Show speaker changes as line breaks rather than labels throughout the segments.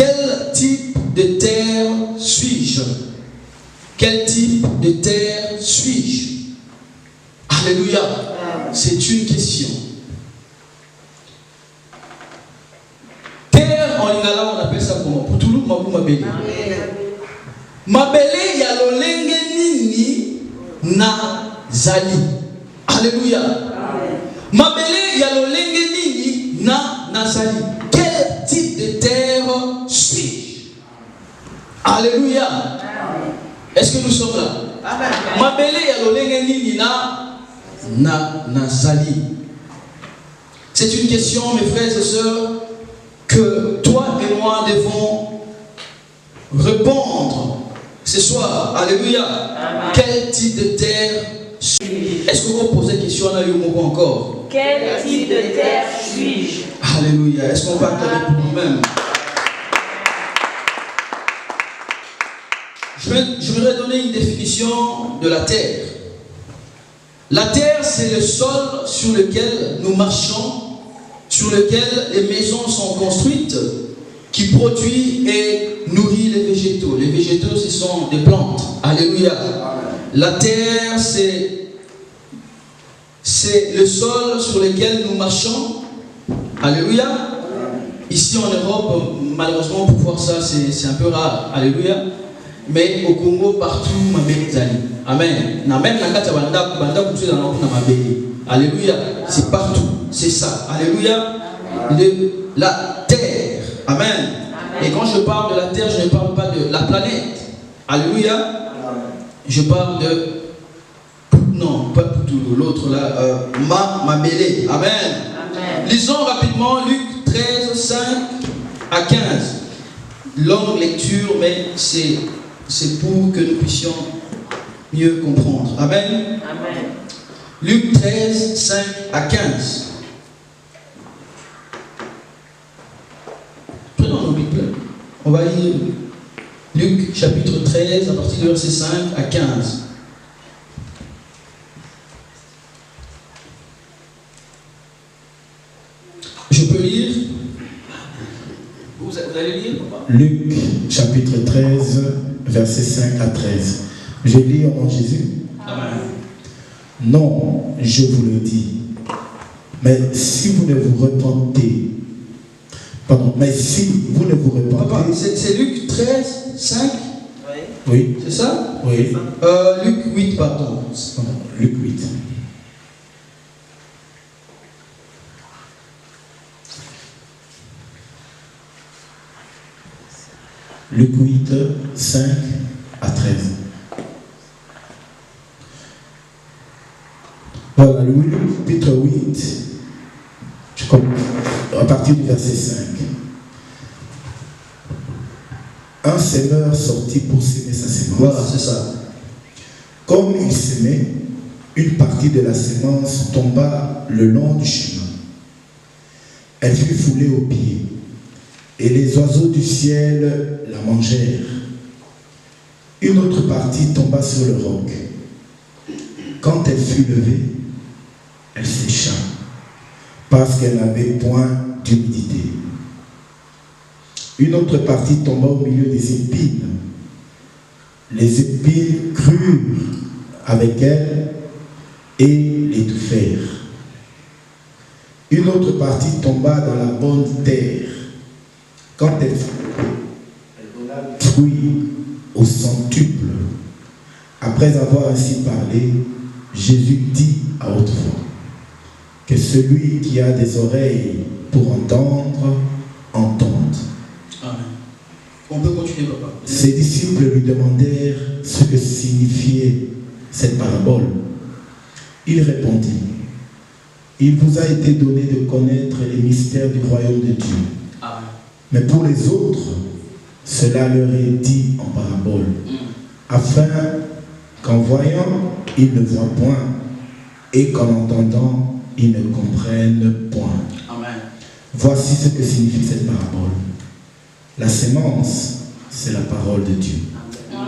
quel type de terre suis-je? Quel type de terre suis-je? Alléluia. C'est une question. Terre, en lingala, on appelle ça comment? Pour tout le monde, mabele. Mabele, il y a l'olenge nini na zali. Alléluia. Mabele, il y a l'olenge nini na zali. Quel type de terre suis-je? Alléluia. Est-ce que nous sommes là? Mabele, il y a l'olenge nini na zali. C'est une question, mes frères et sœurs, que toi et moi devons répondre ce soir. Alléluia. Amen. Quel type de terre suis-je? Est-ce que vous posez la question à Yomoko encore?
Quel type de terre suis-je?
Alléluia. Est-ce qu'on va accorder pour nous-mêmes? Je voudrais donner une définition de la terre. La terre, c'est le sol sur lequel nous marchons, sur lequel les maisons sont construites, qui produit et nourrit les végétaux. Les végétaux, ce sont des plantes. Alléluia. La terre, c'est le sol sur lequel nous marchons. Alléluia. Ici en Europe, malheureusement, pour voir ça, c'est un peu rare. Alléluia. Mais au Congo, partout, amen. Alléluia. C'est partout. C'est ça. Alléluia. La terre. Amen. Et quand je parle de la terre, je ne parle pas de la planète. Alléluia. Je parle de... Non, pas tout l'autre là. Mabele. Amen. Amen. Lisons rapidement Luc 13, 5 à 15. Longue lecture, mais c'est pour que nous puissions mieux comprendre. Amen. Amen. Luc 13, 5 à 15. Prenons nos Bibles. On va lire Luc chapitre 13 à partir du verset 5 à 15. Je peux lire? Vous allez lire ou pas?
Luc chapitre 13, verset 5 à 13. Je lis au nom de Jésus.
Amen.
Non, je vous le dis. Mais si vous ne vous repentez, mais si vous ne vous repentez...
C'est Luc 13, 5?
Oui.
C'est ça?
Oui.
Luc 8, pardon.
Luc 8. Luc 8, 5 à 13. Voilà, Luc chapitre 8, à partir du verset 5. Un semeur sortit pour semer sa semence.
Voilà, c'est ça.
Comme il semait, une partie de la semence tomba le long du chemin. Elle fut foulée aux pieds, et les oiseaux du ciel la mangèrent. Une autre partie tomba sur le roc. Quand elle fut levée, elle sécha, parce qu'elle n'avait point d'humidité. Une autre partie tomba au milieu des épines. Les épines crurent avec elle et l'étouffèrent. Une autre partie tomba dans la bonne terre. Quand elle donna le fruit au centuple. Après avoir ainsi parlé, Jésus dit à haute voix que celui qui a des oreilles pour entendre, entende.
Amen. On peut continuer, papa.
Ses disciples lui demandèrent ce que signifiait cette parabole. Il répondit: il vous a été donné de connaître les mystères du royaume de Dieu.
Amen.
Mais pour les autres, cela leur est dit en parabole, afin qu'en voyant, ils ne voient point, et qu'en entendant, ils ne comprennent point.
Amen.
Voici ce que signifie cette parabole. La sémence, c'est la parole de Dieu.
Amen.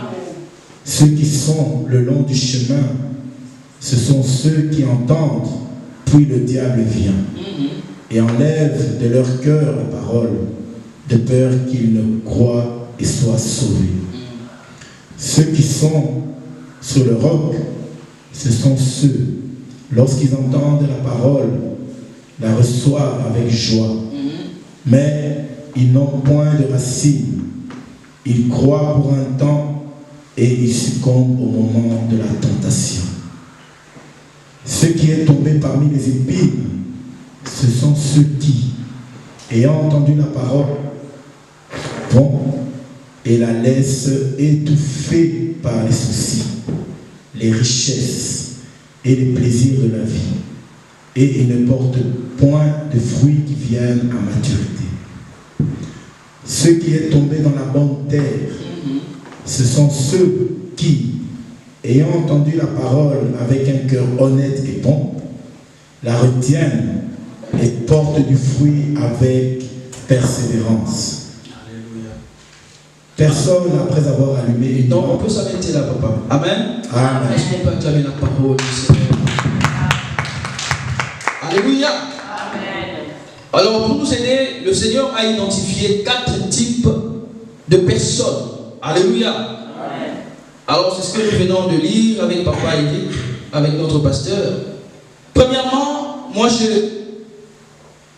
Ceux qui sont le long du chemin, ce sont ceux qui entendent, puis le diable vient et enlève de leur cœur la parole, de peur qu'ils ne croient et soient sauvés. Ceux qui sont sur le roc, ce sont ceux, lorsqu'ils entendent la parole, la reçoivent avec joie. Mais ils n'ont point de racines. Ils croient pour un temps et ils succombent au moment de la tentation. Ce qui est tombé parmi les épines, ce sont ceux qui, ayant entendu la parole, vont et la laissent étouffée par les soucis, les richesses et les plaisirs de la vie, et ils ne portent point de fruits qui viennent à maturité. Ce qui est tombé dans la bonne terre, ce sont ceux qui, ayant entendu la parole avec un cœur honnête et bon, la retiennent et portent du fruit avec persévérance. Personne, après avoir allumé une
Donc on peut s'arrêter là, papa. Amen.
Amen.
Est-ce qu'on peut acclamer la parole du Seigneur? Alléluia.
Amen.
Alors pour nous aider, le Seigneur a identifié 4 types de personnes. Alléluia.
Amen.
Alors c'est ce que nous venons de lire avec papa Eric, avec notre pasteur. Premièrement, moi je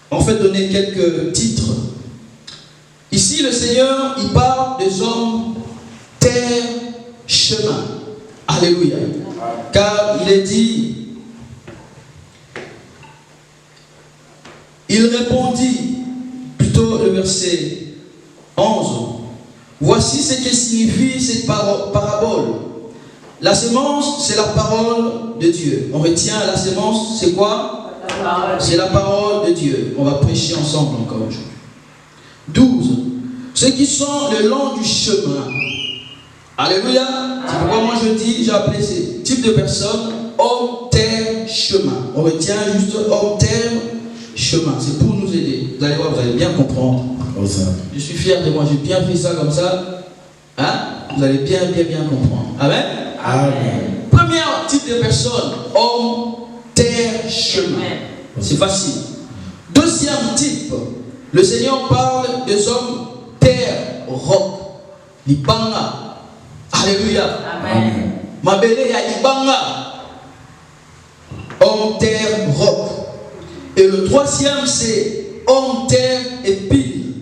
en fait donner quelques titres. Ici, le Seigneur, il parle des hommes, terre, chemin. Alléluia. Car il est dit, il répondit, plutôt le verset 11, voici ce que signifie cette parabole. La semence, c'est la parole de Dieu. On retient la semence, c'est quoi? C'est la parole de Dieu. On va prêcher ensemble encore aujourd'hui. 12. Ceux qui sont le long du chemin. Alléluia. C'est pourquoi moi je dis, j'ai appelé ces types de personnes homme, terre, chemin. On retient juste homme, terre, chemin. C'est pour nous aider. Vous allez voir, vous allez bien comprendre. Je suis fier de moi, j'ai bien fait ça comme ça. Hein? Vous allez bien comprendre. Amen.
Amen.
Premier type de personne, homme, terre, chemin. C'est facile. Deuxième type, le Seigneur parle des hommes, terre, roc. Libanga. Alléluia.
Amen.
Mabele ya Libanga. Homme, terre, roc. Et le troisième, c'est homme, terre et pile.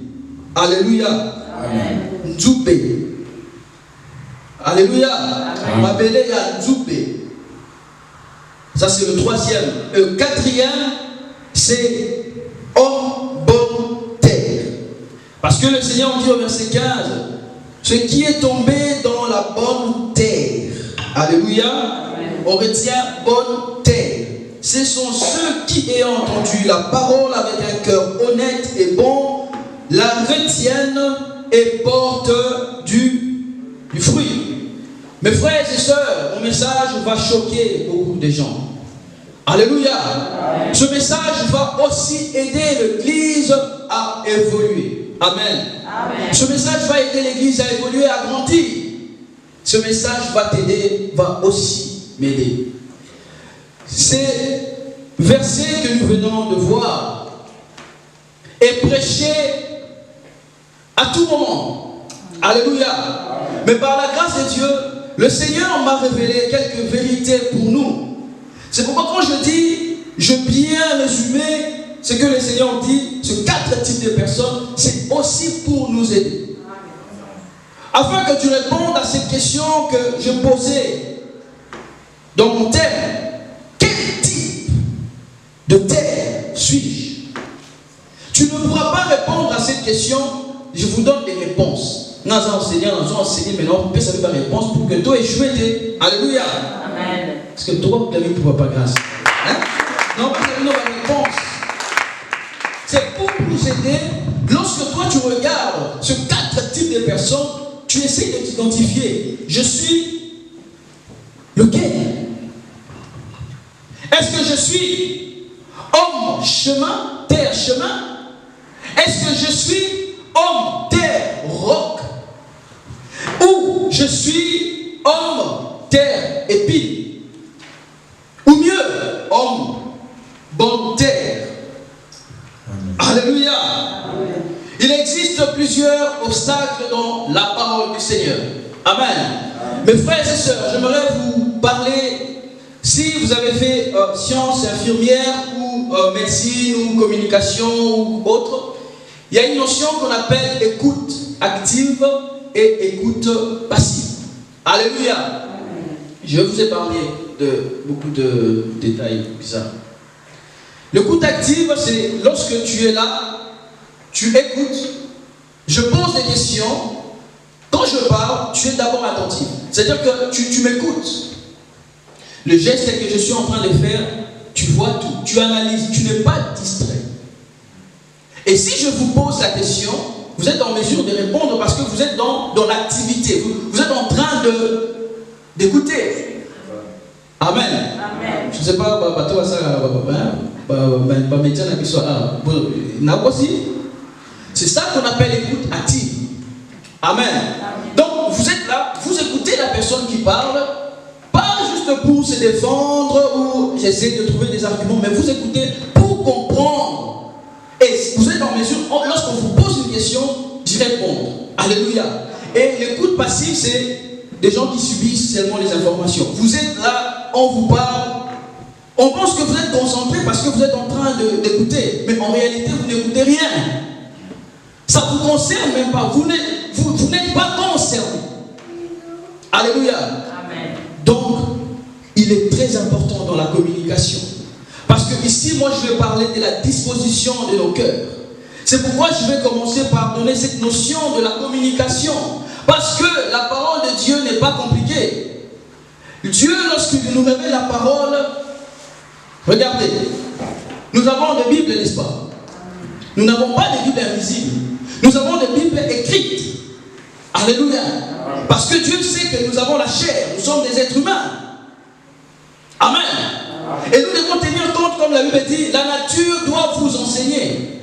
Alléluia.
Amen.
Nzube. Alléluia.
Amen.
Mabele ya Nzube. Ça c'est le troisième. Le quatrième, c'est homme, bonne terre. Parce que le Seigneur dit au verset 15, ce qui est tombé dans la bonne terre. Alléluia.
Amen.
On retient bonne terre. Ce sont ceux qui, ayant entendu la parole avec un cœur honnête et bon, la retiennent et portent du fruit. Mes frères et sœurs, mon message va choquer beaucoup de gens. Alléluia.
Amen.
Ce message va aussi aider l'Église à évoluer. Amen.
Amen.
Ce message va aider l'Église à évoluer, à grandir. Ce message va t'aider, va aussi m'aider. Ces versets que nous venons de voir est prêché à tout moment. Alléluia. Mais par la grâce de Dieu, le Seigneur m'a révélé quelques vérités pour nous. C'est pourquoi quand je dis, je bien résumer ce que le Seigneur dit, ce 4 types de personnes, c'est aussi pour nous aider. Afin que tu répondes à cette question que je posais dans mon thème. Quel type de terre suis-je? Tu ne pourras pas répondre à cette question. Je vous donne des réponses. Nous avons enseigné, maintenant, on peut savoir la réponse pour que toi échoues. Alléluia.
Amen.
Parce que toi, tu n'as vu pour papa grâce. Hein? Non, parce que nous avons la réponse. C'est pour nous aider. Lorsque toi, tu regardes ce 4 types de personnes, tu essaies de t'identifier. Je suis lequel? Est-ce que je suis homme, chemin, terre, chemin? Est-ce que je suis homme, terre, roc? Ou je suis homme, terre et pile? Ou mieux, homme, bonne terre. Amen. Alléluia. Amen. Il existe existe plusieurs obstacles dans la parole du Seigneur. Amen. Mes frères et sœurs, j'aimerais vous parler, si vous avez fait sciences infirmières ou médecine ou communication ou autre, il y a une notion qu'on appelle écoute active et écoute passive. Alléluia. Je vous ai parlé de beaucoup de détails bizarres. L'écoute active, c'est lorsque tu es là, tu écoutes, je pose des questions. Quand je parle, tu es d'abord attentif. C'est-à-dire que tu m'écoutes. Le geste que je suis en train de faire, tu vois tout, tu analyses, tu n'es pas distrait. Et si je vous pose la question, vous êtes en mesure de répondre parce que vous êtes dans l'activité. Vous êtes en train d'écouter. Amen. Amen. Je ne sais pas, toi, ça, c'est ça qu'on appelle l'écoute active. Amen. Donc, vous êtes là, vous écoutez la personne qui parle, pas juste pour se défendre ou j'essaie de trouver des arguments, mais vous écoutez pour comprendre. Et vous êtes en mesure, lorsqu'on vous pose une question, d'y répondre. Alléluia. Et l'écoute passive, c'est des gens qui subissent seulement les informations. Vous êtes là, on vous parle, on pense que vous êtes concentré parce que vous êtes en train d'écouter, mais en réalité, vous n'écoutez rien. Ça ne vous concerne même pas. Vous n'êtes pas concerné. Alléluia. Amen. Donc, il est très important dans la communication. Parce que ici, moi, je vais parler de la disposition de nos cœurs. C'est pourquoi je vais commencer par donner cette notion de la communication. Parce que la parole de Dieu n'est pas compliquée. Dieu, lorsqu'il nous révèle la parole, regardez, nous avons des Bibles, n'est-ce pas? Nous n'avons pas de Bibles invisibles. Nous avons des Bibles écrites. Alléluia. Parce que Dieu sait que nous avons la chair. Nous sommes des êtres humains. Amen. Et nous devons tenir compte, comme la Bible dit, la nature doit vous enseigner.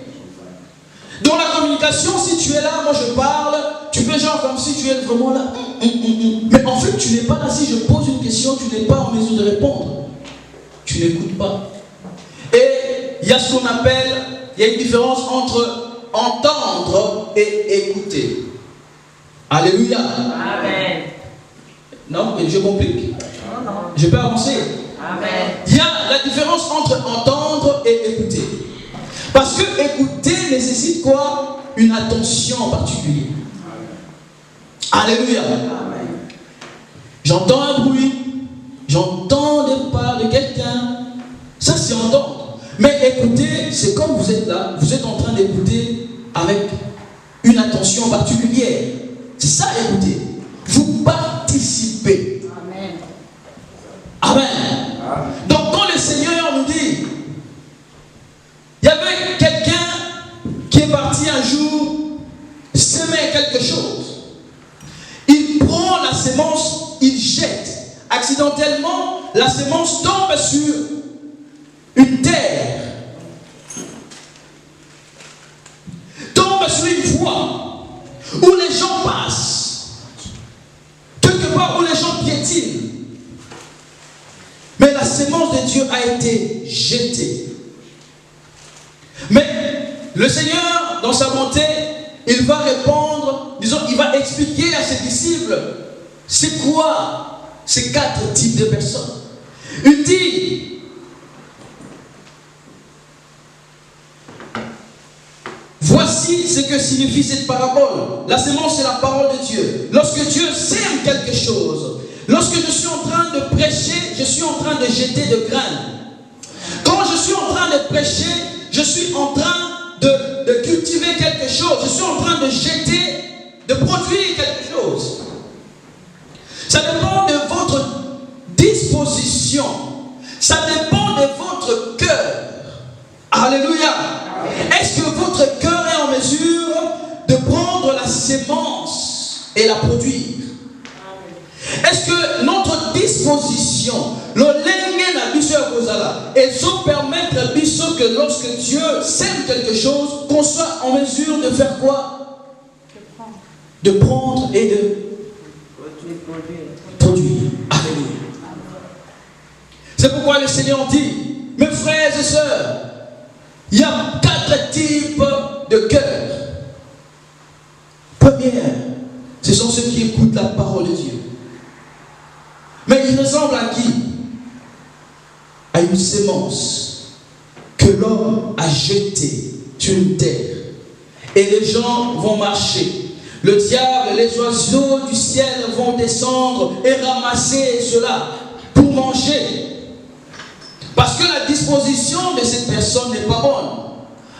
Dans la communication, si tu es là, moi je parle, tu fais genre comme si tu es vraiment là. Mais en fait, tu n'es pas là. Si je pose une question, tu n'es pas en mesure de répondre. Tu n'écoutes pas. Et il y a ce qu'on appelle, il y a une différence entre entendre et écouter. Alléluia. Amen. Non, je complique. Non. Je peux avancer. Amen. Il y a la différence entre entendre et écouter. Parce que écouter nécessite quoi? Une attention en particulier. Alléluia. Amen. J'entends un bruit, j'entends des pas de quelqu'un. Ça, c'est entendre. Mais écouter, c'est comme vous êtes là, vous êtes en train d'écouter avec une attention particulière. C'est ça, écouter. Vous participez. Amen. Amen. Donc, quand le Seigneur nous dit, il y avait quelqu'un qui est parti un jour semer quelque chose. Il prend la sémence, il jette. Accidentellement, la sémence tombe sur une terre. Tombe sur une voie où les gens passent. Quelque part où les gens piétinent. Mais la sémence de Dieu a été jetée. Mais le Seigneur, dans sa bonté, il va répondre, disons, il va expliquer à ses disciples, c'est quoi ces 4 types de personnes. Il dit, voici ce que signifie cette parabole. La sémence, c'est la parole de Dieu. Lorsque Dieu sème quelque chose, lorsque je suis en train de prêcher, je suis en train de jeter de graines. Quand je suis en train de prêcher, je suis en train de cultiver quelque chose. Je suis en train de jeter, de produire quelque chose. Ça dépend de votre disposition. Ça dépend de votre cœur. Alléluia. Est-ce que votre cœur est en mesure de prendre la sémence et la produire? Est-ce que notre disposition, le lengue na biso ya kozala, et ça permettre biso que lorsque Dieu sème quelque chose, qu'on soit en mesure de faire quoi? De prendre et de produire. Alléluia. C'est pourquoi le Seigneur dit, mes frères et sœurs, il y a 4 types de cœurs. première, ce sont ceux qui écoutent la parole de Dieu. Mais ils ressemblent à qui? À une sémence que l'homme a jetée sur une terre. Et les gens vont marcher. Le diable, les oiseaux du ciel vont descendre et ramasser cela pour manger. Parce que la disposition de cette personne n'est pas bonne.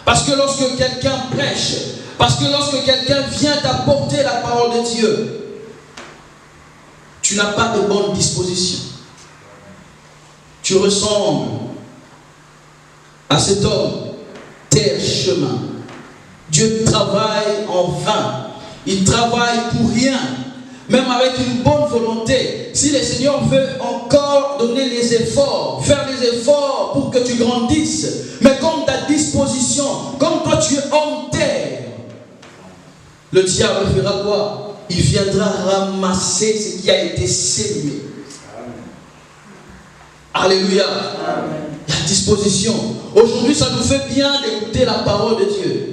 Parce que lorsque quelqu'un prêche, parce que lorsque quelqu'un vient t'apporter la parole de Dieu, tu n'as pas de bonne disposition. Tu ressembles à cet homme, terre, chemin. Dieu travaille en vain. Il travaille pour rien. Même avec une bonne volonté. Si le Seigneur veut encore donner les efforts, faire des efforts pour que tu grandisses, mais comme ta disposition, comme toi tu es homme terre, le diable fera quoi? Il viendra ramasser ce qui a été sémé. Alléluia. La disposition. Aujourd'hui, ça nous fait bien d'écouter la parole de Dieu.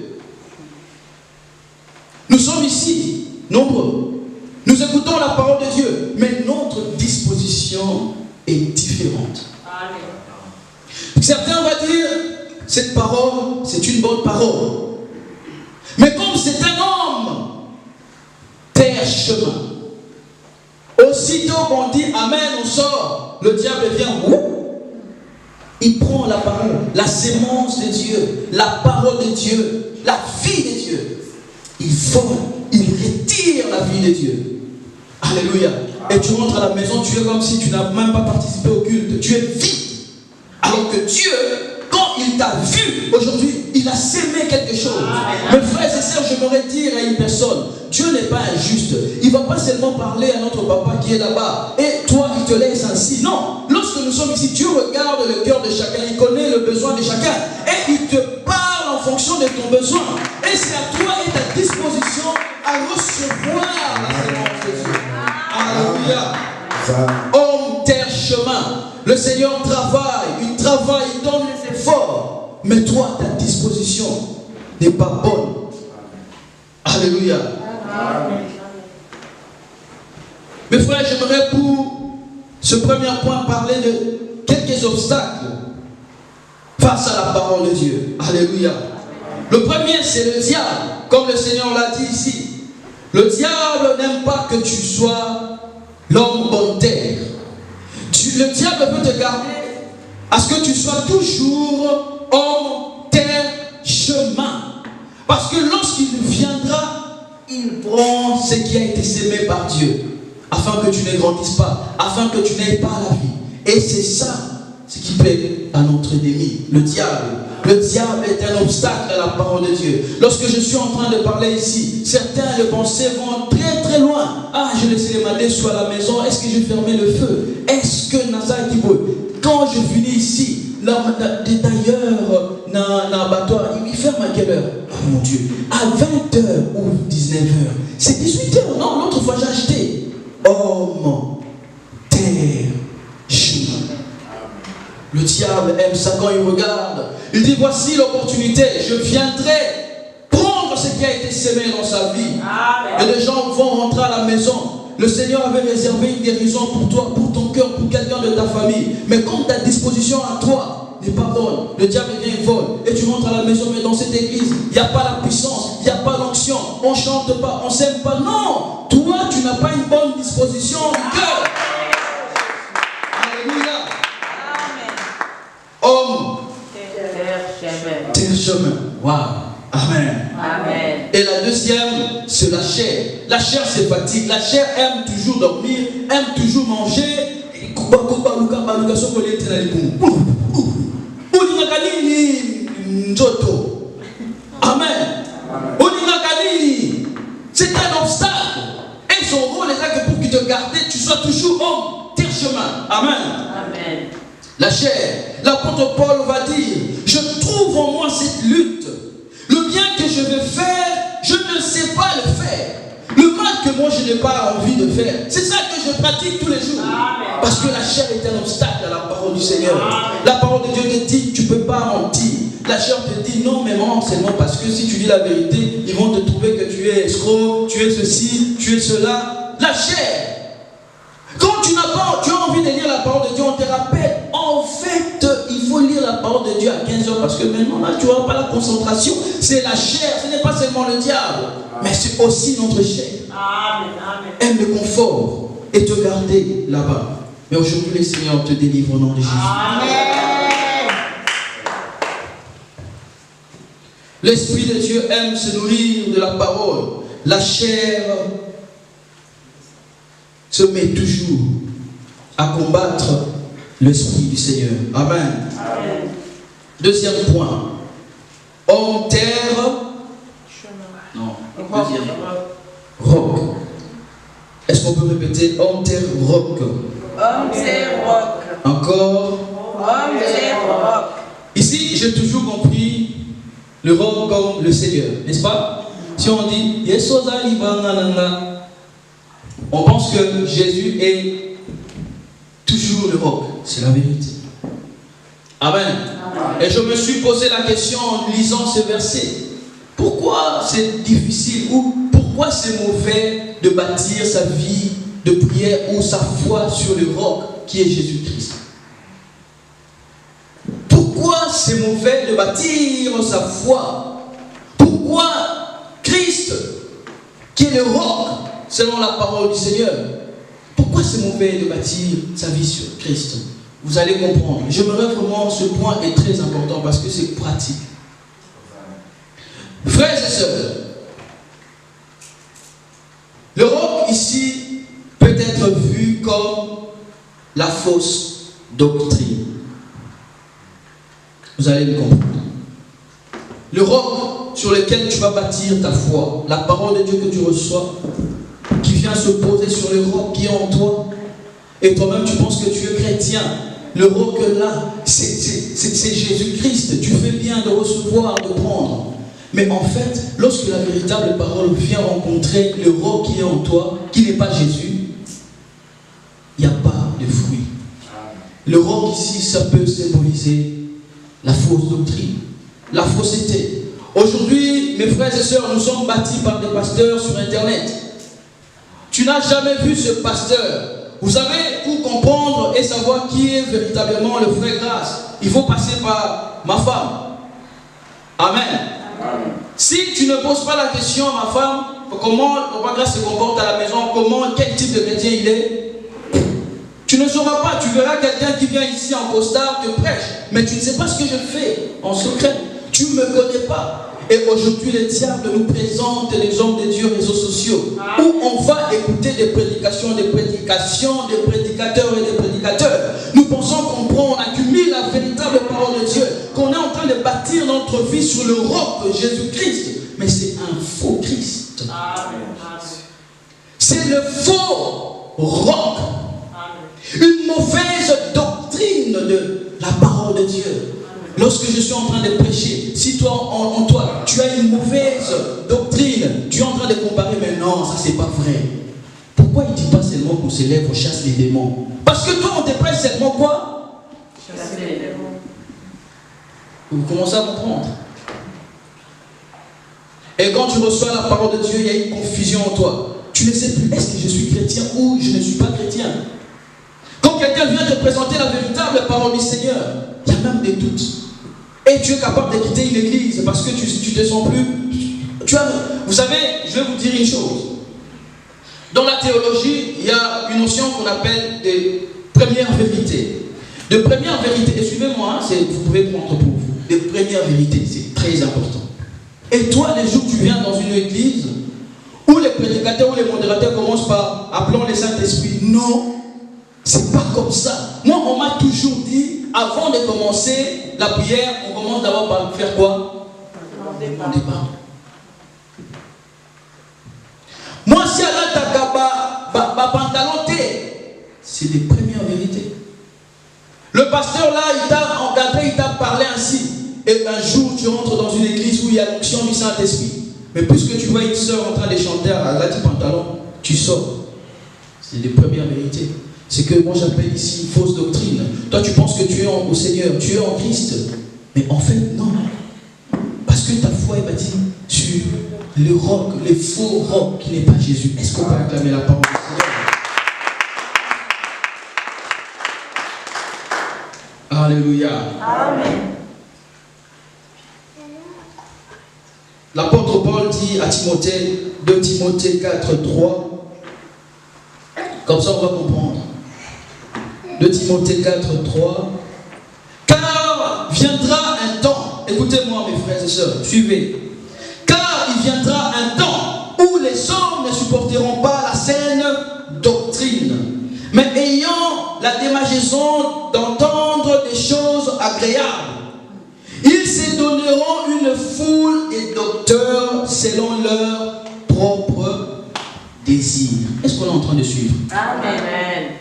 Nous sommes ici, nombreux. Nous écoutons la parole de Dieu, mais notre disposition est différente. Certains vont dire, cette parole, c'est une bonne parole. Mais comme c'est un homme, terre, chemin, aussitôt qu'on dit Amen, on sort, le diable vient, il prend la parole, la sémence de Dieu, la parole de Dieu, la vie de Dieu. Il vole, il retire la vie de Dieu. Alléluia. Et tu rentres à la maison, tu es comme si tu n'as même pas participé au culte. Tu es vide. Alors que Dieu, quand il t'a vu, aujourd'hui, il a sémé quelque chose. Mes frères et sœurs, j'aimerais dire à une personne, Dieu n'est pas injuste. Il ne va pas seulement parler à notre papa qui est là-bas. Et toi, il te laisse ainsi. Non. Lorsque nous sommes ici, Dieu regarde le cœur de chacun. Il connaît le besoin de chacun. Et il te parle en fonction de ton besoin. Et c'est à toi et ta disposition à recevoir la sémence de Dieu. Alléluia. Homme, terre, chemin. Le Seigneur travaille, il donne les efforts. Mais toi, ta disposition n'est pas bonne. Alléluia. Amen. Mes frères, j'aimerais pour ce premier point parler de quelques obstacles face à la parole de Dieu. Alléluia. Le premier, c'est le diable, comme le Seigneur l'a dit ici. Le diable n'aime pas que tu sois l'homme bonne terre. Le diable veut te garder à ce que tu sois toujours homme, terre, chemin. Parce que lorsqu'il viendra, il prend ce qui a été sémé par Dieu, afin que tu ne grandisses pas, afin que tu n'aies pas la vie. Et c'est ça ce qui plaît à notre ennemi, le diable. Le diable est un obstacle à la parole de Dieu. Lorsque je suis en train de parler ici, certains de pensées vont très très loin. Ah, je laisse les malais soit à la maison. Est-ce que je fermais le feu? Est-ce que Nazar dit quand je finis ici, d'ailleurs, dans l'abattoir, il ferme à quelle heure? Oh mon Dieu, à 20h ou 19h. C'est 18h, non? L'autre fois j'ai acheté. Homme, terre, chemin. Le diable aime ça quand il regarde. Il dit, voici l'opportunité. Je viendrai prendre ce qui a été sémé dans sa vie. Amen. Et les gens vont rentrer à la maison. Le Seigneur avait réservé une guérison pour toi, pour ton cœur, pour quelqu'un de ta famille. Mais comme ta disposition à toi n'est pas bonne, le diable vient et vole. Et tu rentres à la maison, mais dans cette église, il n'y a pas la puissance, il n'y a pas l'onction. On ne chante pas, on ne s'aime pas. Non, toi, tu n'as pas une bonne disposition du cœur. Alléluia. Homme, terre, chemin. Wow. Amen. Amen. Et la deuxième, c'est la chair. La chair, c'est fatigue. La chair aime toujours dormir, aime toujours manger. Amen. C'est un obstacle. Et son rôle est là que pour qu'il te garde, tu sois toujours homme, terre, chemin. Amen. Amen. La chair, l'apôtre Paul va dire, je trouve en moi cette lutte. Le bien que je veux faire, je ne sais pas le faire. Le mal que moi je n'ai pas envie de faire, c'est ça que je pratique tous les jours. Amen. Parce que la chair est un obstacle à la parole du Seigneur. Amen. La parole de Dieu te dit, tu ne peux pas mentir. la chair te dit non, mais non, c'est non, parce que si tu dis la vérité, ils vont te trouver que tu es escroc, tu es ceci, tu es cela. La chair. Quand tu n'as pas, tu as envie de lire la parole de Dieu, on te rappelle, en fait, il faut lire la parole de Dieu à 15 heures, parce que maintenant, là, tu n'auras pas la concentration. C'est la chair, ce n'est pas seulement le diable, mais c'est aussi notre chair.
Amen. Amen.
Aime le confort et te garder là-bas. Mais aujourd'hui, le Seigneur te délivre au nom de Jésus.
Amen.
L'Esprit de Dieu aime se nourrir de la parole. La chair se met toujours à combattre l'Esprit du Seigneur. Amen.
Amen.
Deuxième point. Homme, terre. Non. Deuxième. Roc. Est-ce qu'on peut répéter homme, terre, roc?
Homme, terre, roc.
Encore.
Homme, terre, roc.
Ici, j'ai toujours compris le roc comme le Seigneur, n'est-ce pas? Si on dit on pense que Jésus est toujours le roc. C'est la vérité. Amen. Amen. Et je me suis posé la question en lisant ce verset. Pourquoi c'est difficile ou pourquoi c'est mauvais de bâtir sa vie de prière ou sa foi sur le roc qui est Jésus-Christ? Pourquoi c'est mauvais de bâtir sa foi? Pourquoi Christ, qui est le roc, selon la parole du Seigneur, pourquoi c'est mauvais de bâtir sa vie sur Christ? Vous allez comprendre. J'aimerais vraiment, ce point est très important parce que c'est pratique. Frères et sœurs, le roc ici peut être vu comme la fausse doctrine. Vous allez le comprendre. Le roc sur lequel tu vas bâtir ta foi, la parole de Dieu que tu reçois, qui vient se poser sur le roc qui est en toi, et toi-même tu penses que tu es chrétien. Le roc là, c'est Jésus-Christ. Tu fais bien de recevoir, de prendre. Mais en fait, lorsque la véritable parole vient rencontrer le roc qui est en toi, qui n'est pas Jésus, il n'y a pas de fruit. Le roc ici, ça peut symboliser la fausse doctrine, la fausseté. Aujourd'hui, mes frères et sœurs, nous sommes bâtis par des pasteurs sur Internet. Tu n'as jamais vu ce pasteur. Vous savez, pour comprendre et savoir qui est véritablement le frère Grâce, il faut passer par ma femme. Amen. Amen. Si tu ne poses pas la question à ma femme, comment le frère Grâce se comporte à la maison, quel type de chrétien il est, tu ne sauras pas. Tu verras quelqu'un qui vient ici en costard, te prêche, mais tu ne sais pas ce que je fais en secret. Tu ne me connais pas. Et aujourd'hui, le diable nous présente les hommes de Dieu, réseaux sociaux, où on va écouter des prédications, des prédicateurs et des prédicateurs. Nous pensons qu'on accumule la véritable parole de Dieu, qu'on est en train de bâtir notre vie sur le roc de Jésus-Christ. Mais c'est un faux Christ. C'est le faux roc. Une mauvaise doctrine de la parole de Dieu. Lorsque je suis en train de prêcher, si toi, en toi, tu as une mauvaise doctrine, tu es en train de comparer, mais non, ça c'est pas vrai. Pourquoi il ne dit pas seulement qu'on se lève, on chasse les démons? Parce que toi, on te prêche seulement quoi? Chasser les démons. Vous commencez à comprendre. Et quand tu reçois la parole de Dieu, il y a une confusion en toi. Tu ne sais plus, est-ce que je suis chrétien ou je ne suis pas chrétien? Quand quelqu'un vient te présenter la véritable parole du Seigneur, il y a même des doutes. Et tu es capable de quitter une église parce que tu te sens plus. Vous savez, je vais vous dire une chose. Dans la théologie, il y a une notion qu'on appelle des premières vérités. De premières vérités, et suivez-moi, vous pouvez prendre pour vous. Des premières vérités, c'est très important. Et toi, les jours où tu viens dans une église, où les prédicateurs ou les modérateurs commencent par appelons le Saint-Esprit, non, c'est pas comme ça. Moi, on m'a toujours dit, avant de commencer la prière, on commence d'abord par faire quoi? On débat. Moi, si elle a ta pantalon, c'est des premières vérités. Le pasteur là, il t'a encadré, il t'a parlé ainsi. Et un jour, tu rentres dans une église où il y a l'onction du Saint-Esprit. Mais puisque tu vois une soeur en train de chanter à la petite pantalon, tu sors. C'est des premières vérités. C'est que moi j'appelle ici une fausse doctrine. Toi tu penses que tu es au Seigneur, tu es en Christ. Mais en fait, non. le roc, le faux roc qui n'est pas Jésus. Est-ce qu'on peut acclamer la parole du Seigneur? Alléluia. Amen. L'apôtre Paul dit à Timothée, 2 Timothée 4, 3, comme ça on va comprendre. 2 Timothée 4, 3, car viendra un temps, écoutez-moi mes frères et sœurs, suivez, car il viendra un temps où les hommes ne supporteront pas la saine doctrine, mais ayant la démangeaison d'entendre des choses agréables, ils se donneront une foule de docteurs selon leur propre désir. Est-ce qu'on est en train de suivre?
Amen.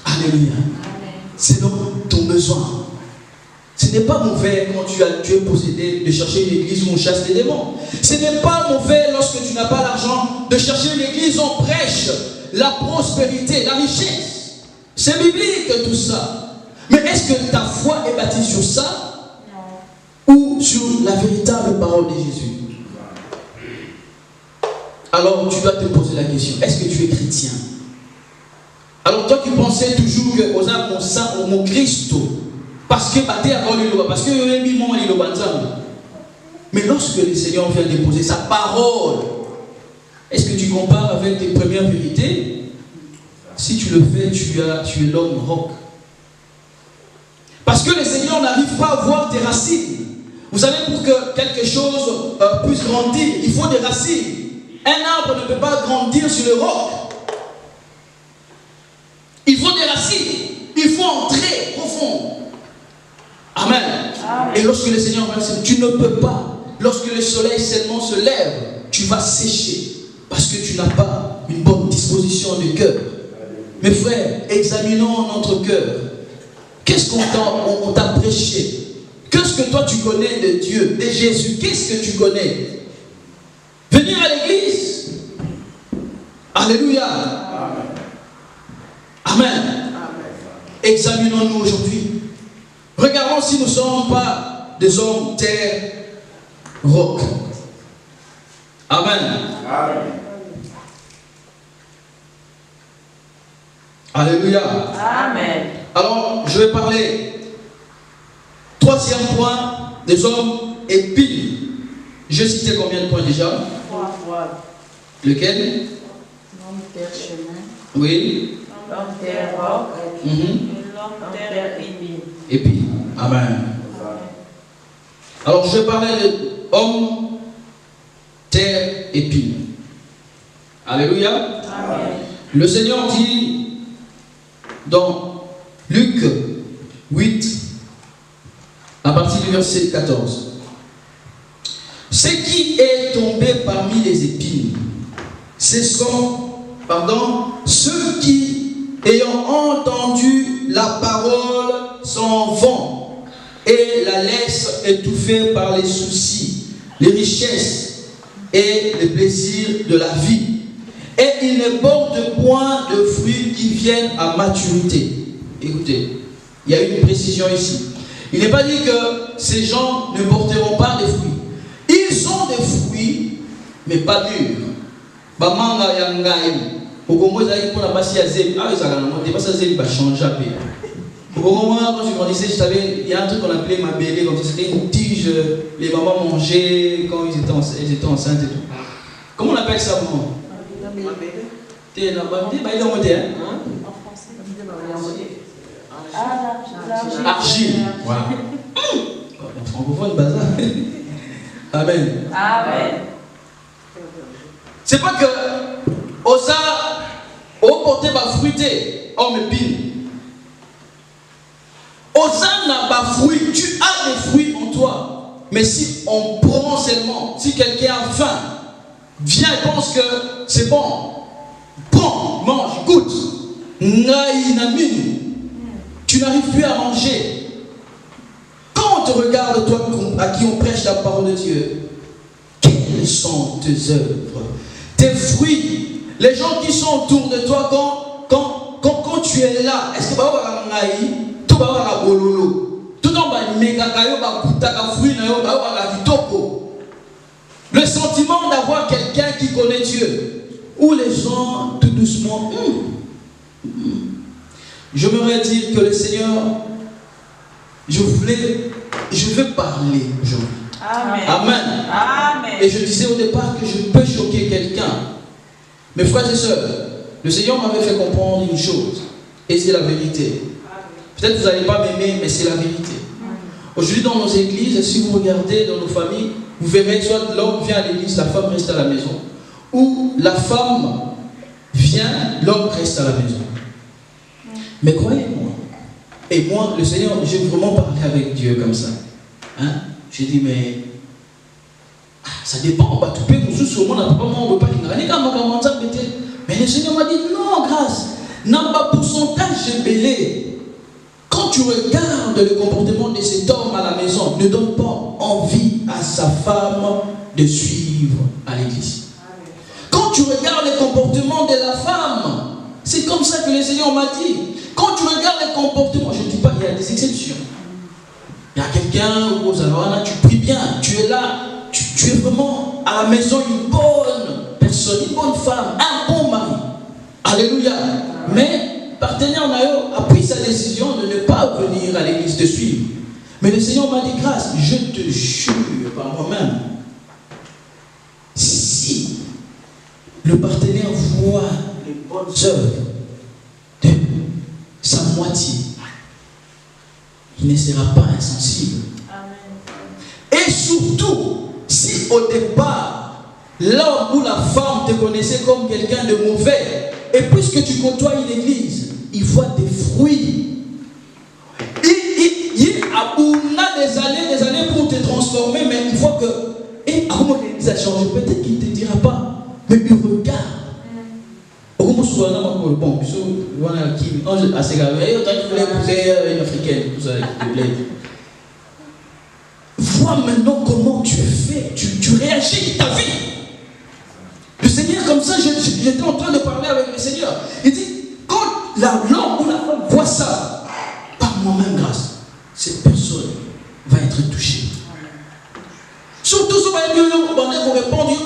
Alléluia. Selon ton besoin. Ce n'est pas mauvais quand tu es possédé de chercher une église où on chasse les démons. Ce n'est pas mauvais lorsque tu n'as pas l'argent de chercher une église où on prêche la prospérité, la richesse. C'est biblique tout ça. Mais est-ce que ta foi est bâtie sur ça? Non. Ou sur la véritable parole de Jésus? Alors tu dois te poser la question, est-ce que tu es chrétien? Alors toi qui pensais toujours que aux âmes au mot Christ, parce que mais lorsque le Seigneur vient déposer sa parole, est-ce que tu compares avec tes premières vérités? Si tu le fais, tu es l'homme roc. Parce que le Seigneur n'arrive pas à voir tes racines. Vous savez, pour que quelque chose puisse grandir, il faut des racines. Un arbre ne peut pas grandir sur le roc. Il faut des racines. Il faut entrer profond. Amen. Amen. Et lorsque le Seigneur va dire, tu ne peux pas. Lorsque le soleil seulement se lève, tu vas sécher. Parce que tu n'as pas une bonne disposition de cœur. Mes frères, examinons notre cœur. Qu'est-ce qu'on t'a prêché? Qu'est-ce que toi tu connais de Dieu, de Jésus? Qu'est-ce que tu connais? Venir à l'église. Alléluia. Amen. Amen. Amen. Examinons-nous aujourd'hui. Regardons si nous ne sommes pas des hommes terre, roc. Amen. Amen. Alléluia. Amen. Alors, je vais parler. Troisième point, des hommes épines. Je citais combien de points déjà?
3 fois.
Lequel?
L'homme terre chemin.
Oui.
L'homme terre roc. Et l'homme terre épine.
Épine. Amen. Alors, je vais parler de homme, terre, épine. Alléluia. Amen. Le Seigneur dit dans Luc 8, à partir du verset 14. Ce qui est tombé parmi les épines, ce sont, ceux qui, ayant entendu la parole, s'en vont et la laissent étouffée par les soucis, les richesses et les plaisirs de la vie. Et ils ne portent point de fruits qui viennent à maturité. Écoutez, il y a une précision ici. Il n'est pas dit que ces gens ne porteront pas de fruits. Ils ont des fruits, mais pas mûrs. Bamanga yangai. Au Congo, il y a un truc qu'on appelait mabélé, comme ça, c'était une tige. Les mamans mangeaient quand ils étaient enceintes et tout. Comment on appelle ça, maman? Argile. Voilà. Francophone, bazar. Amen. Amen. C'est pas que Osa au porté va fruiter, homme épine. Osa n'a pas fruit, tu as des fruits en toi. Mais si on prend seulement, si quelqu'un a faim, viens et pense que c'est bon. Prends, mange, goûte. Tu n'arrives plus à manger. Quand on te regarde, toi à qui on prêche la parole de Dieu, quelles sont tes œuvres, tes fruits, les gens qui sont autour de toi quand tu es là? Est-ce que tout va bololo, tout en bas, méga kayo ba kutaka fruit na yo ba kitoko. Le sentiment d'avoir quelqu'un qui connaît Dieu. Où les gens, tout doucement, je m'aimerais dire que le Seigneur, je veux parler aujourd'hui.
Amen.
Amen.
Amen.
Et je disais au départ que je peux choquer quelqu'un. Mes frères et sœurs, le Seigneur m'avait fait comprendre une chose. Et c'est la vérité. Peut-être que vous n'allez pas m'aimer, mais c'est la vérité. Aujourd'hui, dans nos églises, si vous regardez dans nos familles, vous verrez soit l'homme vient à l'église, la femme reste à la maison. Ou la femme vient, l'homme reste à la maison. Mais croyez-moi, et moi, le Seigneur, j'ai vraiment parlé avec Dieu comme ça. Hein? J'ai dit, mais ça dépend, on va tout payer, nous sur moi, on n'a pas on pas mais le Seigneur m'a dit, non, grâce, n'a pas pourcentage belé. Quand tu regardes le comportement de cet homme à la maison, ne donne pas envie à sa femme de suivre à l'église. Quand tu regardes le comportement de la femme, c'est comme ça que le Seigneur m'a dit. Quand tu regardes le comportement, je ne dis pas, il y a des exceptions. Il y a quelqu'un, tu pries bien, tu es là, tu es vraiment à la maison une bonne personne, une bonne femme, un bon mari. Alléluia. Mais partenaire Nayo a pris sa décision de ne pas venir à l'église te suivre. Mais le Seigneur m'a dit grâce, je te jure par moi-même, si le partenaire voit les bonnes œuvres de sa moitié, il ne sera pas insensible. Amen. Et surtout, si au départ, l'homme ou la femme te connaissait comme quelqu'un de mauvais, et puisque tu côtoies une église, il voit des fruits. Il a des années pour te transformer, mais il voit que, et comment l'église a changé, peut-être qu'il ne te dira pas, mais il regarde. Bon, une africaine, vois maintenant comment tu fais, tu réagis ta vie. Le Seigneur, comme ça, j'étais en train de parler avec le Seigneur. Il dit, quand l'homme ou la femme voit ça, par moi-même grâce, cette personne va être touchée. Surtout si vous répondez,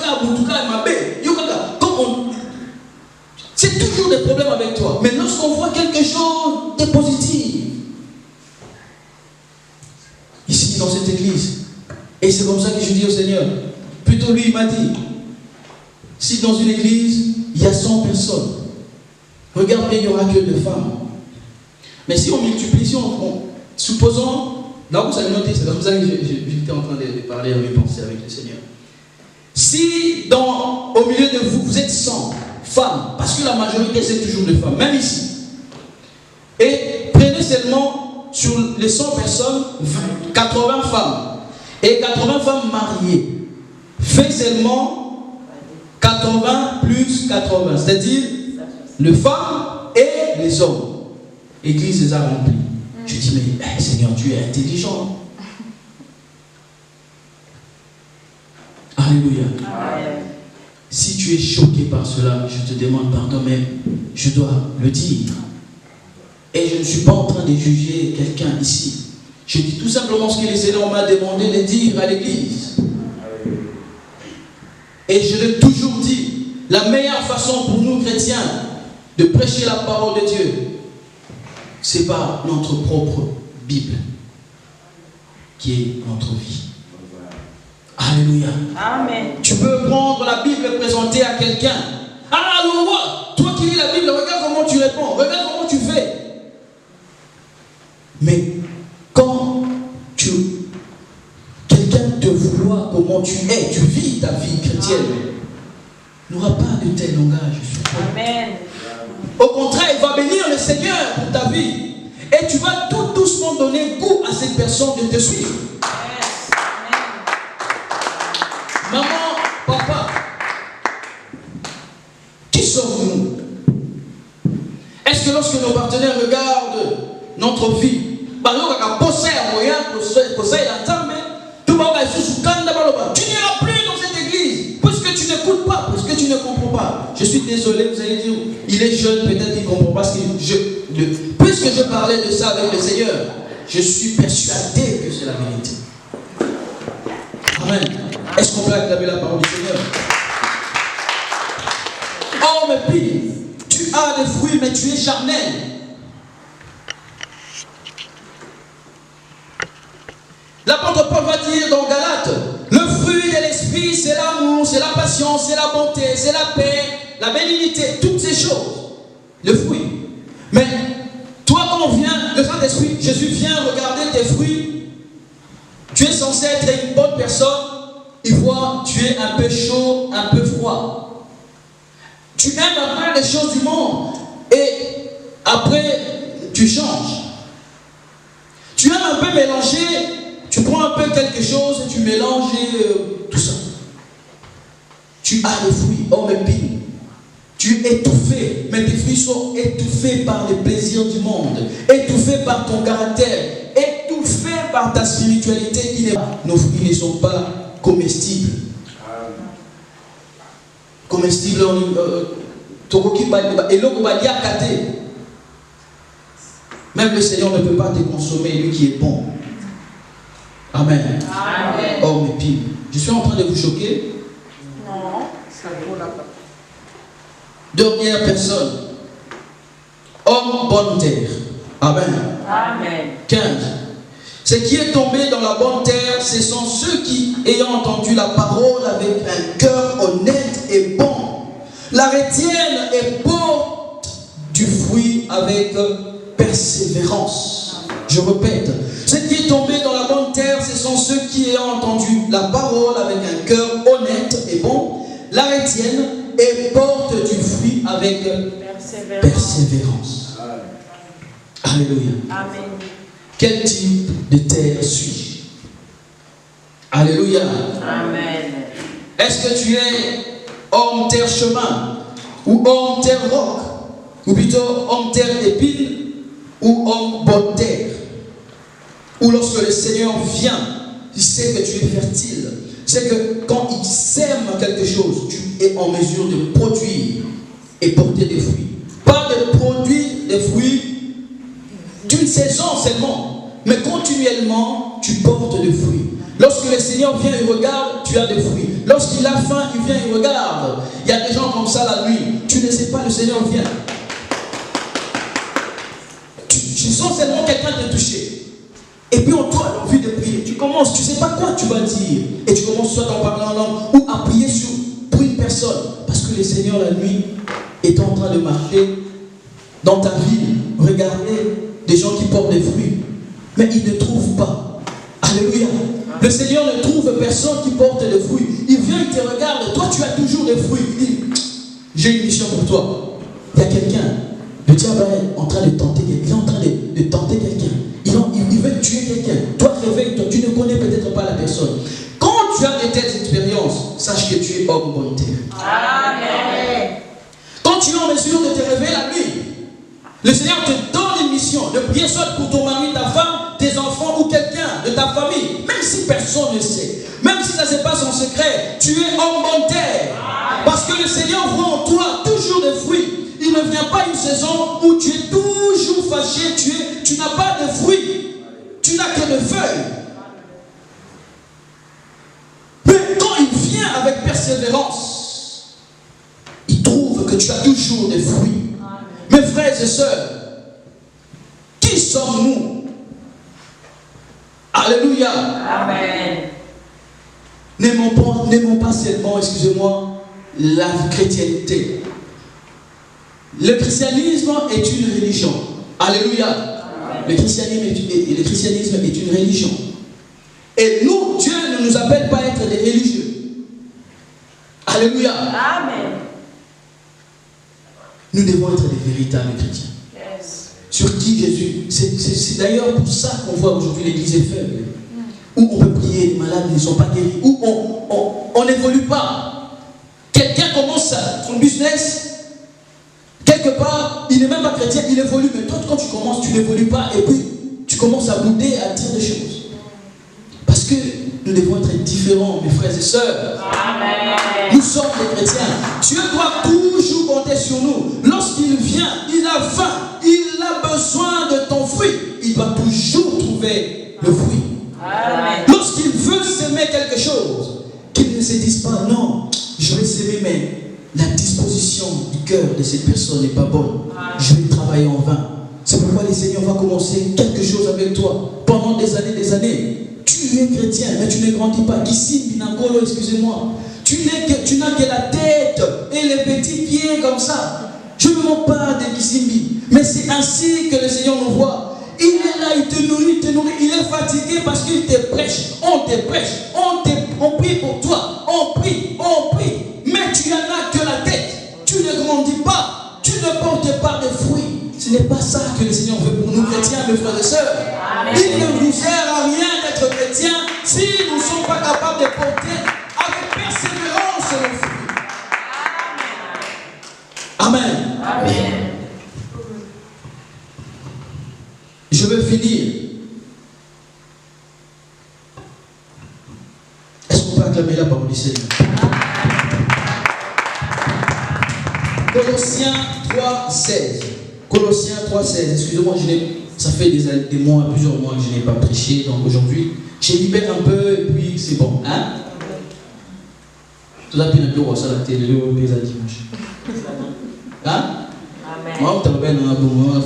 c'est toujours des problèmes avec toi. Mais lorsqu'on voit quelque chose de positif, ici dans cette église, et c'est comme ça que je dis au Seigneur, plutôt lui il m'a dit, si dans une église il y a 100 personnes, regarde bien, il n'y aura que 2 femmes. Mais si on multiplie, si supposons, là vous allez noter, c'est comme ça que j'étais en train de parler, de penser avec le Seigneur. Si au milieu de vous, vous êtes 100 femmes, parce que la majorité c'est toujours des femmes, même ici, et prenez seulement sur les 100 personnes 80 femmes et 80 femmes mariées, faites seulement 80 plus 80, c'est-à-dire les femmes et les hommes. L'église les a remplis. Je dis, mais Seigneur, tu es intelligent. Alléluia. Amen. Si tu es choqué par cela, je te demande pardon, mais je dois le dire. Et je ne suis pas en train de juger quelqu'un ici. Je dis tout simplement ce que le Seigneur m'a demandé de dire à l'église. Et je l'ai toujours dit, la meilleure façon pour nous chrétiens de prêcher la parole de Dieu, c'est par notre propre Bible, qui est notre vie. Alléluia. Amen. Tu peux prendre la Bible et présenter à quelqu'un. Ah, toi qui lis la Bible, regarde comment tu réponds, regarde comment tu fais. Mais quand quelqu'un te voit comment tu es, tu vis ta vie chrétienne, n'aura pas de tel langage. Amen. Au contraire, il va bénir le Seigneur pour ta vie. Et tu vas tout doucement donner goût à cette personne de te suivre. Yes. Maman, papa, qui sommes-nous? Est-ce que lorsque nos partenaires regardent notre vie, tu n'iras plus dans cette église, puisque tu n'écoutes pas, puisque tu ne comprends pas. Je suis désolé, vous allez dire, il est jeune, peut-être qu'il ne comprend pas ce que puisque je parlais de ça avec le Seigneur, je suis persuadé que c'est la vérité. Amen. Est-ce qu'on peut acclamer la parole du Seigneur? Oh, mais pire, tu as des fruits, mais tu es charnel. L'apôtre Paul va dire dans Galates, le fruit de l'esprit, c'est l'amour, c'est la patience, c'est la bonté, c'est la paix, la bénignité, toutes ces choses. Le fruit. Mais toi, quand on vient, le Saint-Esprit, Jésus vient regarder tes fruits. Tu es censé être une bonne personne. Il voit, tu es un peu chaud, un peu froid. Tu aimes un peu les choses du monde. Et après, tu changes. Tu aimes un peu mélanger. Tu prends un peu quelque chose et tu mélanges tout ça. Tu as des fruits, oh mais pire. Tu es étouffé, mais tes fruits sont étouffés par les plaisirs du monde, étouffés par ton caractère, étouffés par ta spiritualité. Nos fruits ne sont pas comestibles. Comestibles, même le Seigneur ne peut pas te consommer, lui qui est bon. Amen.
Amen.
Oh, mais pire. Je suis en train de vous choquer.
Non.
Dernière personne. Homme bonne terre. Amen.
Amen.
15. Ce qui est tombé dans la bonne terre, ce sont ceux qui, ayant entendu la parole avec un cœur honnête et bon, la retiennent et portent du fruit avec persévérance. Je répète, ce qui est tombé dans la bonne terre, ce sont ceux qui, ayant entendu la parole avec un cœur honnête et bon, la retiennent et portent du fruit avec persévérance. Alléluia.
Amen.
Quel type de terre suis-je? Alléluia.
Amen.
Est-ce que tu es homme terre chemin, ou homme terre roc, ou plutôt homme terre épine, ou homme bonne terre? Ou lorsque le Seigneur vient, il sait que tu es fertile. C'est que quand il sème quelque chose, tu es en mesure de produire et porter des fruits. Pas de produire des fruits d'une saison seulement, mais continuellement, tu portes des fruits. Lorsque le Seigneur vient et regarde, tu as des fruits. Lorsqu'il a faim, il vient et regarde. Il y a des gens comme ça la nuit. Tu ne sais pas, le Seigneur vient. Tu sens seulement quelqu'un te toucher. Et puis on a l'envie de prier. Tu commences, tu ne sais pas quoi tu vas dire. Et tu commences soit en parlant en langue ou à prier pour une personne. Parce que le Seigneur la nuit est en train de marcher dans ta ville. Regardez des gens qui portent des fruits. Mais ils ne trouvent pas. Alléluia. Le Seigneur ne trouve personne qui porte des fruits. Il vient, il te regarde. Toi tu as toujours des fruits. Il dit, j'ai une mission pour toi. Il y a quelqu'un. Le diable est en train de tenter quelqu'un. Il est en train de tenter quelqu'un. Il veut tuer quelqu'un. Toi, réveille-toi. Tu ne connais peut-être pas la personne. Quand tu as de telles expériences, sache que tu es homme bonne terre.
Amen.
Quand tu es en mesure de te réveiller la nuit, le Seigneur te donne une mission de prier seul pour ton mari, ta femme, tes enfants ou quelqu'un de ta famille. Même si personne ne sait. Même si ça se passe en secret, tu es homme bonne terre. Parce que le Seigneur voit en toi toujours des fruits. Il ne vient pas une saison où tu es toujours fâché, tu n'as pas de fruits, tu n'as que des feuilles. Mais quand il vient avec persévérance, il trouve que tu as toujours des fruits. Mes frères et sœurs, qui sommes-nous? Alléluia.
Amen.
N'aimons pas seulement, excusez-moi, la chrétienté. Le christianisme est une religion. Alléluia. Le christianisme est une religion. Et nous, Dieu ne nous appelle pas à être des religieux. Alléluia.
Amen.
Nous devons être des véritables chrétiens.
Yes.
Sur qui Jésus. C'est d'ailleurs pour ça qu'on voit aujourd'hui l'église est faible. Où on peut prier, les malades ne sont pas guéris. Où on n'évolue pas. Quelqu'un commence son business. Quelque part, il n'est même pas chrétien, il évolue. Mais toi, quand tu commences, tu n'évolues pas. Et puis, tu commences à bouder, à dire des choses. Parce que nous devons être différents, mes frères et sœurs.
Amen.
Nous sommes des chrétiens. Dieu doit toujours compter sur nous. Lorsqu'il vient, il a faim, il a besoin de ton fruit. Il doit toujours trouver le fruit.
Amen.
Lorsqu'il veut s'aimer quelque chose, qu'il aimé, mais la disposition du cœur de cette personne n'est pas bonne. Je vais travailler en vain. C'est pourquoi le Seigneur va commencer quelque chose avec toi pendant des années. Tu es chrétien, mais tu ne grandis pas. Ici, Binangolo, excusez-moi. Tu n'as que la tête et les petits pieds comme ça. Je ne me moque pas de Kisimbi. Mais c'est ainsi que le Seigneur nous voit. Il est là, il te nourrit. Il est fatigué parce qu'il te prêche. On te prêche. On prie pour toi. On prie. Mais tu n'en as que la tête. Tu ne grandis pas. Tu ne portes pas de fruits. Ce n'est pas ça que le Seigneur veut pour nous chrétiens, mes frères et sœurs. Il ne nous sert à rien d'être chrétiens si nous ne sommes pas capables de porter avec persévérance le fruit. Amen.
Amen.
Je veux finir. Est-ce qu'on peut acclamer la parole du Seigneur? Colossiens 3,16. Colossiens 3,16. Excusez-moi, ça fait des mois, plusieurs mois que je n'ai pas prêché. Donc aujourd'hui, je libère un peu et puis c'est bon. Hein? Tout ça, puis un peu, ça la télé, le dimanche. Hein?
Amen.
Moi, on t'appelle dans un bon moment.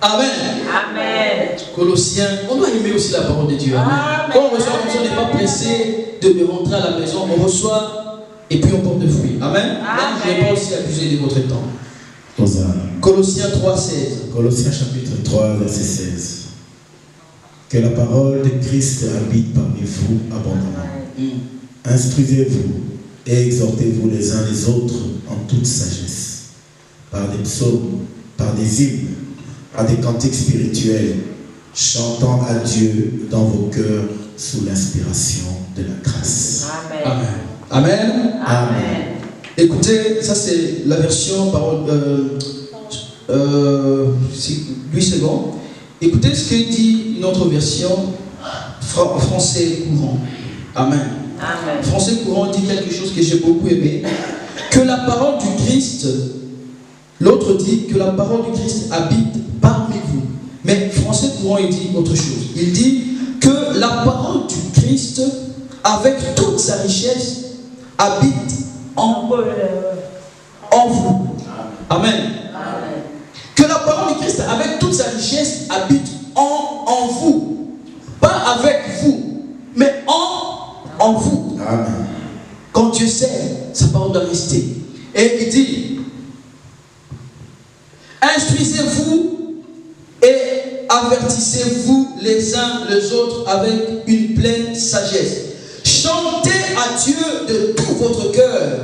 Amen.
Amen.
Colossiens, on doit aimer aussi la parole de Dieu. Amen. Quand on reçoit comme ça, on n'est pas pressé de rentrer à la maison. On reçoit et puis on porte de fruits. Amen.
Amen.
Je n'ai pas aussi abusé de votre temps.
Hosanna.
Colossiens 3,16.
Colossiens chapitre 3, verset 16. Que la parole de Christ habite parmi vous abondamment. Instruisez-vous et exhortez-vous les uns les autres en toute sagesse, par des psaumes, par des hymnes, par des cantiques spirituels, chantant à Dieu dans vos cœurs sous l'inspiration de la grâce.
Amen.
Amen.
Amen.
Écoutez, ça c'est la version parole 8 secondes. Écoutez ce que dit une autre version français courant. Amen.
Amen.
Français courant dit quelque chose que j'ai beaucoup aimé. Que la parole du Christ, l'autre dit que la parole du Christ habite parmi vous. Mais français courant il dit autre chose. Il dit que la parole du Christ, avec toute sa richesse, habite en vous. Amen.
Amen.
Que la parole du Christ, avec toute sa richesse, habite en vous. Pas avec vous, mais en vous.
Amen.
Quand Dieu sert, sa parole doit rester. Et il dit, instruisez-vous et avertissez-vous les uns les autres avec une pleine sagesse. Chantez à Dieu de tout votre cœur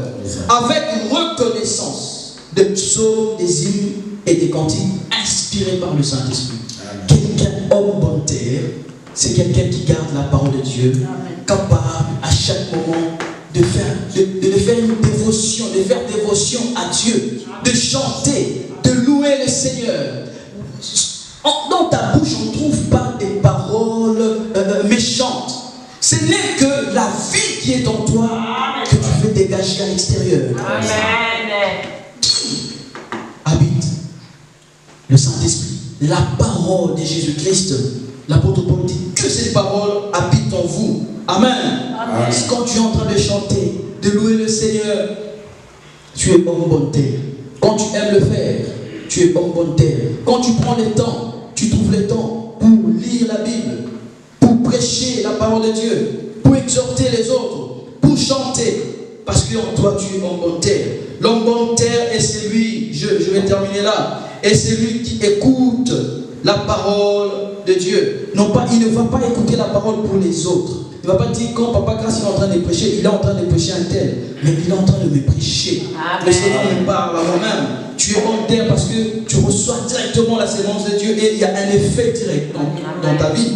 avec reconnaissance des psaumes, des hymnes et des cantiques inspirés par le Saint-Esprit. Quelqu'un homme bonne terre, c'est quelqu'un qui garde la parole de Dieu, capable à chaque moment de faire une dévotion, de faire dévotion à Dieu, de chanter, de louer le Seigneur. Dans ta bouche, on ne trouve pas des paroles méchantes. Ce n'est que la vie qui est en toi que tu veux dégager à l'extérieur.
Amen.
Qui habite? Le Saint-Esprit. La parole de Jésus-Christ. L'apôtre Paul dit que cette parole habite en vous. Amen.
Amen.
Quand tu es en train de chanter, de louer le Seigneur, tu es homme bonne terre. Quand tu aimes le faire, tu es homme bonne terre. Quand tu prends le temps, tu trouves le temps pour lire la Bible, pour prêcher la parole de Dieu, pour exhorter les autres, pour chanter, parce qu'en toi tu es homme bonne terre. L'homme bonne terre est celui, je vais terminer là, est celui qui écoute la parole de Dieu. Non pas, il ne va pas écouter la parole pour les autres. Il ne va pas dire quand Papa Grace est en train de prêcher, il est en train de prêcher un tel, mais il est en train de me prêcher.
Amen.
Le Seigneur me parle à moi-même. Tu es homme terre parce que tu reçois directement la sémence de Dieu et il y a un effet direct dans ta vie.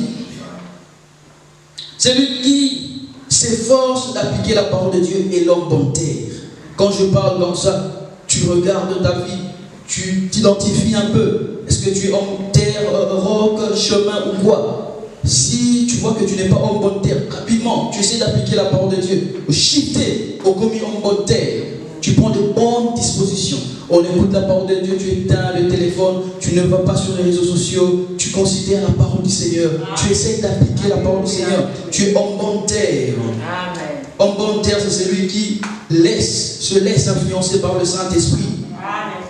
Celui qui s'efforce d'appliquer la parole de Dieu est l'homme bonne terre. Quand je parle comme ça, tu regardes ta vie, tu t'identifies un peu. Est-ce que tu es homme terre, roc, chemin ou quoi? Si tu vois que tu n'es pas homme bonne terre, rapidement, tu essaies d'appliquer la parole de Dieu. Shifter au commis homme bonne terre. Tu prends de bonnes dispositions. On écoute la parole de Dieu, tu éteins le téléphone, tu ne vas pas sur les réseaux sociaux, tu considères la parole du Seigneur, tu essaies d'appliquer la parole du Seigneur. Tu es homme bonne terre.
Amen.
Homme bonne terre, c'est celui qui se laisse influencer par le Saint-Esprit.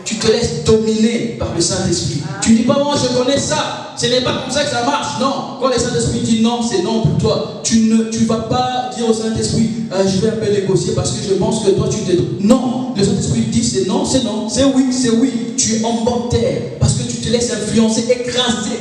Tu te laisses dominer par le Saint-Esprit. Tu ne dis pas, moi je connais ça. Ce n'est pas comme ça que ça marche. Non. Quand le Saint-Esprit dit non, c'est non pour toi. Tu ne vas pas dire au Saint-Esprit, je vais un peu négocier parce que je pense que toi tu te... Non. Le Saint-Esprit dit c'est non, c'est non. C'est oui, c'est oui. Tu es en bonne terre parce que tu te laisses influencer, écraser,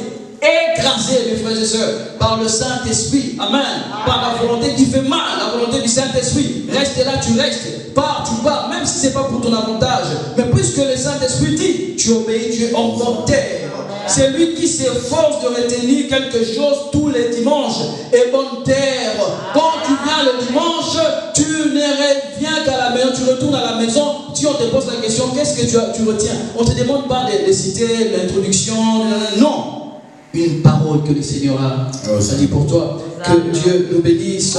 mes frères et sœurs, par le Saint-Esprit. Amen. Par la volonté qui fait mal, la volonté du Saint-Esprit. Reste là, tu restes. Pars, tu pars, même si ce n'est pas pour ton avantage. Mais puisque le Saint-Esprit dit, tu obéis, tu es en bonne terre. C'est lui qui s'efforce de retenir quelque chose tous les dimanches. Et bonne terre. Quand tu viens le dimanche, tu ne reviens qu'à la maison, tu retournes à la maison. Si on te pose la question, qu'est-ce que tu retiens? On ne te demande pas de citer l'introduction. Non. Une parole que le Seigneur a dit pour toi. Que Dieu nous bénisse.